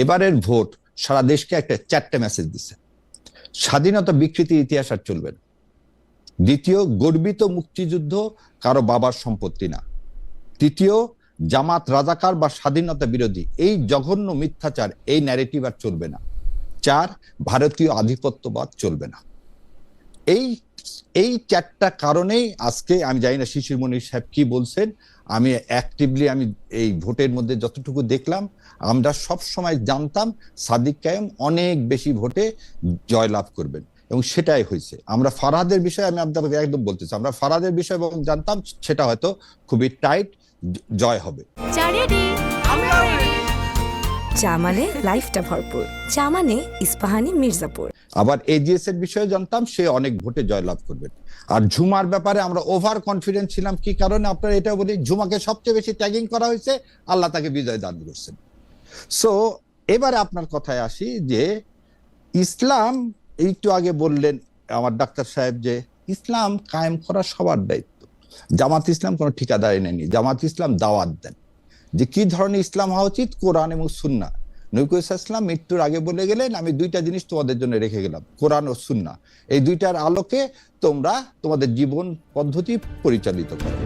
এবারের ভোট সারা দেশকে একটা 4টে মেসেজ দিচ্ছে। স্বাধীনতা বিকৃতি ইতিহাস আর চলবে না। দ্বিতীয়, গর্বিত মুক্তিযুদ্ধ কারো বাবার সম্পত্তি না। তৃতীয়, জামাত রাজাকার বা স্বাধীনতা বিরোধী এই জঘন্য মিথ্যাচার, এই ন্যারেটিভ আর চলবে না। 4, ভারতীয় আধিপত্যবাদ চলবে না। এই 4টা কারণেই আজকে আমি জানি না শিশির মনির সাহেব কি বলছেন, আমি অ্যাক্টিভলি আমি এই ভোটের মধ্যে যতটুকু দেখলাম, আমরা সব সময় জানতাম সাদিক কায়েম অনেক বেশি ভোটে জয়লাভ করবেন এবং সেটাই হয়েছে। আমরা ফারহাদের বিষয়ে আমি আপনাকে একদম বলতেছি, আমরা ফারহাদের বিষয়ে জানতাম সেটা হয়তো খুবই টাইট জয় হবে। চা মানে লাইফটা ভরপুর, চা মানে ইস্পাহানি মির্জাপুর। আবার এজিএস এর বিষয়ে জানতাম সে অনেক ভোটে জয়লাভ করবেন। আর ঝুমার ব্যাপারে আমরা ওভার কনফিডেন্ট ছিলাম, কি কারণে আপনারা এটা বলি, ঝুমাকে সবচেয়ে বেশি ট্যাগিং করা হয়েছে, আল্লাহ তাকে বিজয় দান করছেন। সো এবারে আপনার কথায় আসি যে ইসলাম, একটু আগে বললেন আমার ডাক্তার সাহেব যে ইসলাম কায়েম করা সবার দায়িত্ব। জামাত ইসলাম কোনো ঠিকাদারি নেয়নি, জামাত ইসলাম দাওয়াত দেন যে কি ধরনের ইসলাম হওয়া উচিত, কোরআন এবং সুন্নাহ। নবী ইসলাম মৃত্যুর আগে বলে গেলেন, আমি 2টা জিনিস তোমাদের জন্য রেখে গেলাম, কোরআন ও সুন্নাহ। এই 2টার আলোকে তোমরা তোমাদের জীবন পদ্ধতি পরিচালিত করো।